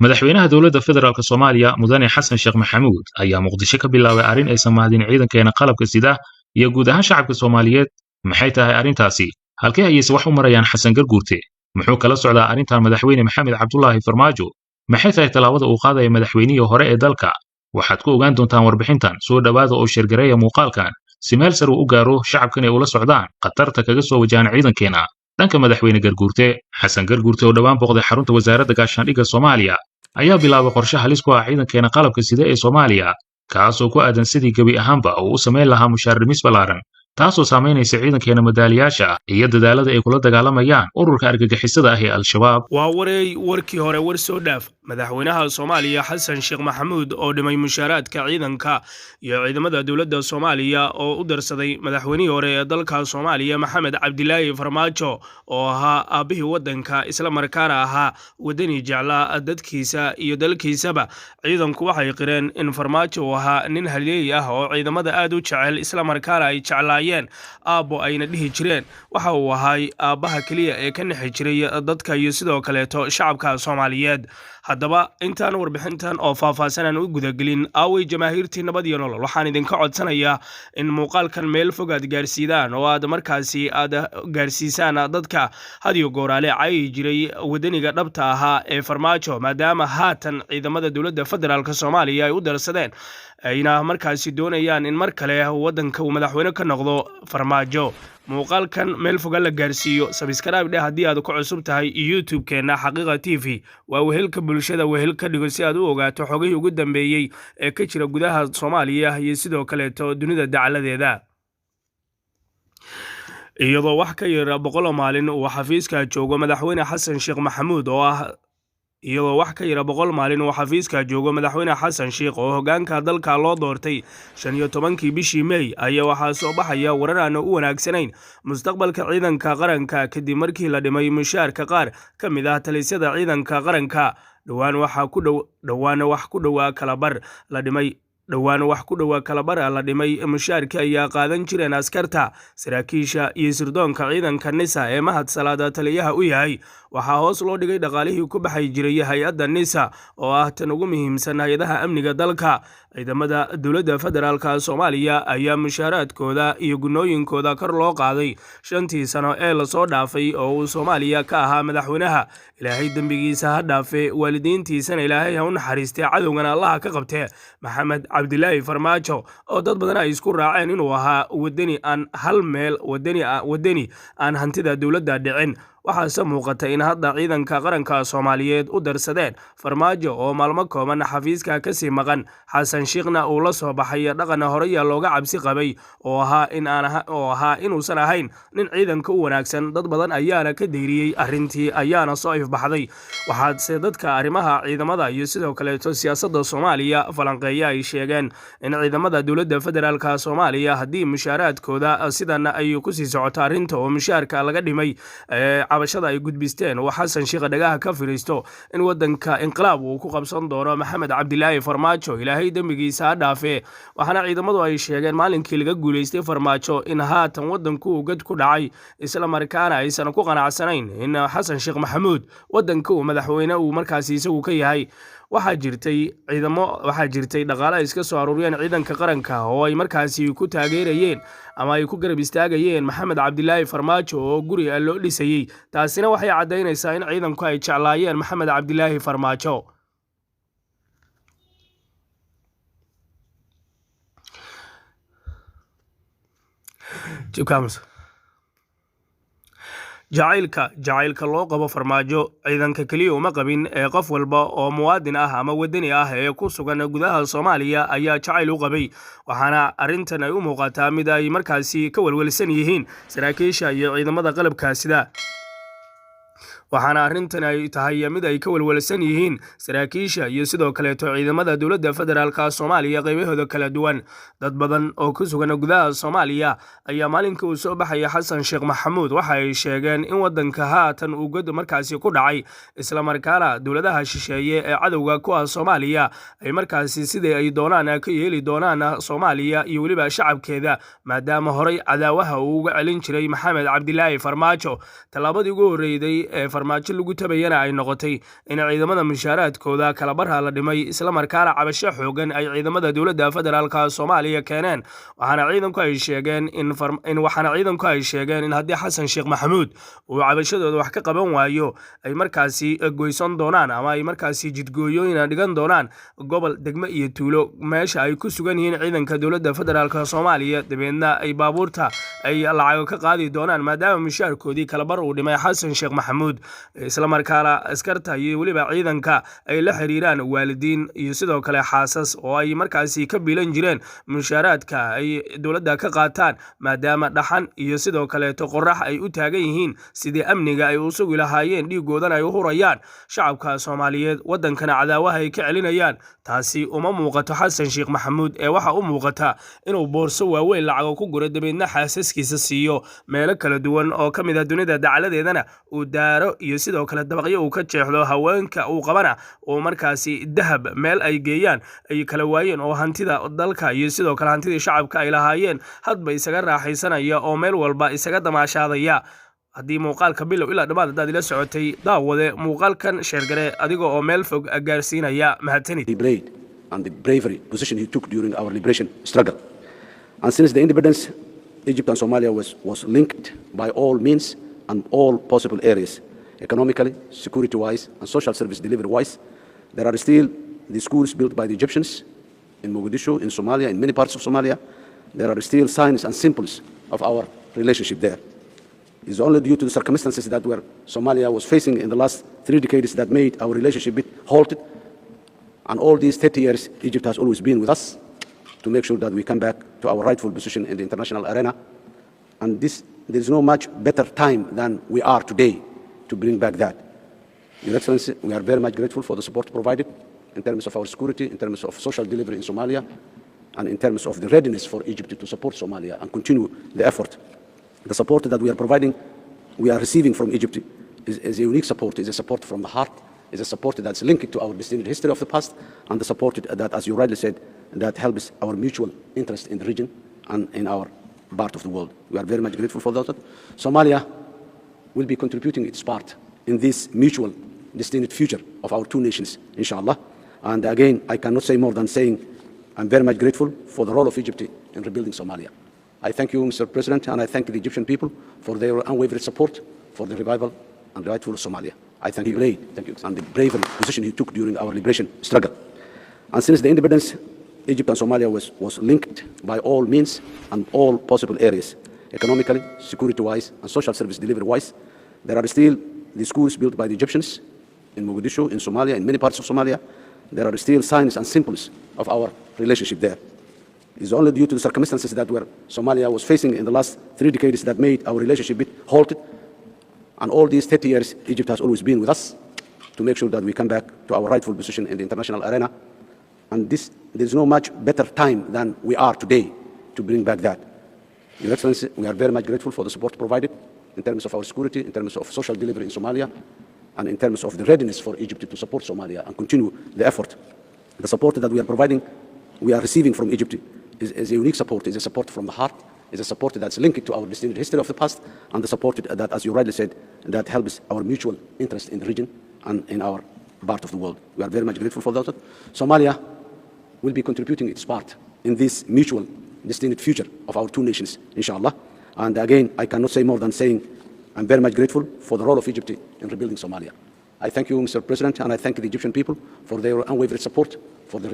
madaxweynaha dowladda federaalk Soomaaliya mudane Xasan Sheekh Maxamuud ayaa Muqdisho ka bilaabay arrin ay samaadeen ciidankeena qalabka sida iyo guud ahaan shacabka Soomaaliyeed. Maxay tahay arrintaasi? Halkee ayayse wax u marayaan Xasan Garguurte? Muxuu kala socdaa arrintan madaxweyne Maxamed Cabdullaahi Farmaajo? Maxay tahay talaabada uu qaadaya madaxweynihii hore ee dalka? Waxaad ku ogaan doontaan warbixintan. Soo dhawaada oo sheergareeya muuqaalkan si meel sare u gaaro shacabkan ay ula socdaan khatarta kaga soo wajahan ciidankeena. dhanka madaxweyne Garguurte Xasan Garguurte oo dhawaan booqday xarunta wasaaradda gaashaandhigga Soomaaliya ayaa bilaabay qorshe halis ku ah ciidankeena qalabka sida ee Soomaaliya kaas oo ku aadan sidii gabi ahaanba uu u sameyn lahaa mushaar dhimis ballaaran taasoo saameynaysa ciidankeena madaaliyaasha iyo dadaalada ay kula dagaalamayaan ururka argagixisada ah ee Al-Shabaab. waa warkii hore war soo dhaaf madaxweynaha Soomaaliya Xasan Sheekh Maxamuud oo dhimay mushaaraadka ciidanka iyo ciidamada dowladda Soomaaliya oo u darsaday madaxweynihii hore ee dalka Soomaaliya Maxamed Cabdilaahi Farmaajo oo ahaa aabihii wadanka isla markaana ahaa wadani jeclaa dadkiisa iyo dalkiisaba. ciidanku waxay qireen in Farmaajo uu ahaa nin halyeey ah oo ciidamada aad u jecel isla markaana ay jeclaayeen aabbo ayna dhihi jireen waxa uu ahaa aabbaha kaliya ee ka nixi jiray dadka iyo sidoo kaleeto shacabka Soomaaliyeed. haddaba intaan warbixintan oo faahfaahsan u gudagelin aaway jamaahiirtii nabad iyo nolol waxaan idinka codsanayaa in muuqaalkan meel fog aad gaarsiidaan oo aad markaasi aad gaarsiisaan dadka hadiyo gooraale cay jiray wadaniga dhabta ahaa ee Farmaajo maadaama haatan ciidamada dowladda federaalk Soomaaliya ay u darsadeen ayna markaasi doonayaan in mar kale wadanka uu madaxweyne ka noqdo Farmaajo. muuqaalkan meel fog la gaarsiiyo subscribe dheh haddii aad ku cusub tahay YouTube-keena Xaqiiqa TV waa wehelka bulshada wehel ka dhigo si aad u ogaato xogihii ugu dambeeyay ee ka jira gudaha Soomaaliya iyo sidoo kaleeto dunida dacaladeeda. iyadoo wax ka yar 100 maalin uu xafiiska joogo madaxweyne Xasan Sheekh Maxamuud oo ah iyadoo wax ka yar 100 maalin uu xafiiska joogo madaxweyne Xasan Sheekh oo hoggaanka dalka loo doortay 15 bishii May ayaa waxaa soo baxaya warar aan u wanaagsanayn mustaqbalka ciidanka qaranka kadib markii la dhimay mushaarka qaar ka mid ah talisyada ciidanka qaranka. dhawaan wax ku dhawaa kalabar la dhimay mushaarka ayaa qaadan jireen askarta saraakiisha iyo sirdoonka ciidanka NISA ee Mahad Salaada taliyaha u yahay. waxaa hoos loo dhigay dhaqaalihii ku baxay jiray hay'adda NISA oo ah tan ugu muhiimsan hay'adaha amniga dalka. ciidamada dowladda federaalk Soomaaliya ayaa mushaaraadkooda iyo gunooyinkooda kor loo qaaday 5 sano ee la soo dhaafay oo uu Soomaaliya ka ahaa madaxweynaha. ilaahay dambigiisa ha dhaafe waalidiintiisana ilaahay ha u naxariistay cadowgana Allah ka qabtee Maxamed Cabdilaahi Farmaajo oo dad badan ay isku raaceen inuu ahaa wadani aan hantida dowladda dhicin. waxaase muuqata in hadda ciidanka qaranka Soomaaliyeed u darsadeen Farmaajo oo maalmo kooban xafiiska ka sii maqan. Xasan Sheekhna uu la soo baxay dhaqan horaya looga cabsi qabay oo ahaa inuusan ahayn nin ciidanka u wanaagsan. dad badan ayaana ka deyriyay arrintii ayaana soo ifbaxday. waxaase dadka arrimaha ciidamada iyo sidoo kaleeto siyaasadda Soomaaliya falanqeeya ay sheegeen in ciidamada dowladda federaalk Soomaaliya haddii mushaaraadkooda sidan ay ku sii socoto arrinta oo mushaarka laga dhimay cabashada ay gudbisteen oo Xasan Sheekh dhagaha ka firiisto in wadanka inqilaab uu ku qabsan doono Maxamed Cabdilaahi Farmaajo ilaahay dambigiisa ha dhaafe. waxaana ciidamadu ay sheegeen maalinkii laga guuleystay Farmaajo in haatan wadanku uu gad ku dhacay isla markaana aysan ku qanacsanayn in Xasan Sheekh Maxamuud wadanka uu madaxweyne uu markaasi isagu ka yahay. waxaa jirtay dhaqaale ay iska soo aruuriyeen ciidanka qaranka oo ay markaasi ku taageerayeen ama ay ku garab istaagayeen Maxamed Cabdilaahi Farmaajo oo guri loo dhisayay. taasina waxay cadeynaysaa in ciidanku ay jeclaayeen Maxamed Cabdilaahi Farmaajo. jacaylka loo qabo Farmaajo ciidanka kaliya uma qabin ee qof walba oo muwaadin ah ama wadani ah ee ku sugan gudaha Soomaaliya ayaa jacayl u qabay. waxaana arrintan ay u muuqataa mid ay markaasi ka walwalsan yihiin saraakiisha iyo ciidamada qalabka sida. waxaana arrintan ay tahay mid ay ka walwalsan yihiin saraakiisha iyo sidoo kaleeto ciidamada dowladda federaalk Soomaaliya qaybahooda kala duwan. dad badan oo ku sugan gudaha Soomaaliya ayaa maalinka uu soo baxay Xasan Sheekh Maxamuud waxa ay sheegeen in wadanka haatan uu god markaasi ku dhacay isla markaana dowladaha shisheeye ee cadowga ku ah Soomaaliya ay markaasi sidii ay doonaan ka yeeli doonaan Soomaaliya iyo waliba shacabkeeda maadaama horay cadaawaha uu uga celin jiray Maxamed Cabdilaahi Farmaajo. talaabadii ugu horeeyay ee farmaajo lagu tabayana ay noqotay in ciidamada mushaaraadkooda kalabarha la dhimay islamarkaana cabasho xoogan ay ciidamada dowladda federaalka Soomaaliya keeneen. waxaana ciidanku ay sheegeen in haddii Xasan Sheekh Maxamuud uu cabashadooda wax ka qaban waayo ay markaasi goyson doonaan ama ay markaasi jidgooyooyin dhigan doonaan gobol, degmo iyo tuulo meesha ay ku sugan yihiin ciidanka dowladda federaalka Soomaaliya. dabeedna ay baabuurta ay lacag ka qaadi doonaan maadaama mushaarkoodii kalabar uu dhimay Xasan Sheekh Maxamuud. isla markaana askarta iyo waliba ciidanka ay la xiriiraan waalidiin iyo sidoo kale xaasas oo ay markaasi ka biilan jireen mushaaraadka ay dowladda ka qaataan maadaama dhaxan iyo sidoo kale qorax ay u taagan yihiin sidii amniga ay u sugi lahaayeen, dhiigoodan ay u hurayaan shacabka Soomaaliyeed, wadankana cadaawaha ay ka celinayaan. taasi uma muuqato Xasan Sheekh Maxamuud ee waxa u muuqata inuu boorso waaweyn lacag ku guro dabeedna xaasaskiisa siiyo meelo kala duwan oo ka mid ah dunida dacaladeedana uu daaro iyo sidoo kale dabaqyo uu ka jeexdo haweenka uu qabana oo markaasi dahab meel ay geeyaan ay kala waayeen oo hantida dalka iyo sidoo kale hantida shacabka ay lahaayeen hadba isaga raaxaysanaya oo meel walba isaga damaashaadaya. haddii muuqaalka bilow ilaa dhammaad haddaad ila socotay daawade muuqaalkan sheergare adiga oo meel fog gaarsiinaya. mahadsanid. And the bravery position he took during our liberation struggle. And since the independence, Egypt and Somalia was linked by all means and all possible areas, economically, security-wise, and social service delivery-wise. There are still the schools built by the Egyptians in Mogadishu, in Somalia, in many parts of Somalia. There are still signs and symbols of our relationship there. It's only due to the circumstances that Somalia was facing in the last 3 decades that made our relationship a bit halted. And all these 30 years, Egypt has always been with us to make sure that we come back to our rightful position in the international arena. And there is no much better time than we are today to bring back that. Your Excellency, we are very much grateful for the support provided in terms of our security, in terms of social delivery in Somalia, and in terms of the readiness for Egypt to support Somalia and continue the effort. The support that we are providing, we are receiving from Egypt is a unique support, is a support from the heart, is a support that's linked to our distinct history of the past, and the support that, as you rightly said, that helps our mutual interest in the region and in our part of the world. We are very much grateful for that. Somalia will be contributing its part in this mutual distinct future of our two nations, inshallah. And again, I cannot say more than saying I'm very much grateful for the role of Egypt in rebuilding Somalia. I thank you, Mr. President, and I thank the Egyptian people for their unwavering support for the revival and rightful Somalia. I thank you, and the bravery position he took during our liberation struggle. And since the independence, Egypt and Somalia was linked by all means and all possible areas, economically, security-wise, and social service delivery-wise. There are still the schools built by the Egyptians in Mogadishu, in Somalia, in many parts of Somalia. There are still signs and symbols of our relationship there. It's only due to the circumstances that Somalia was facing in the last 3 decades that made our relationship a bit halted. And all these 30 years, Egypt has always been with us to make sure that we come back to our rightful position in the international arena. And there is no much better time than we are today to bring back that. Your Excellency, we are very much grateful for the support provided in terms of our security, in terms of social delivery in Somalia, and in terms of the readiness for Egypt to support Somalia and continue the effort. The support that we are providing, we are receiving from Egypt is a unique support, is a support from the heart, is a support that's linked to our distinct history of the past, and the support that, as you rightly said, that helps our mutual interest in the region and in our part of the world. We are very much grateful for that. Somalia will be contributing its part in this mutual distinct future of our two nations, inshallah. And again, I cannot say more than saying I'm very much grateful for the role of Egypt in rebuilding Somalia. I thank you, Mr. President, and I thank the Egyptian people for their unwavering support for the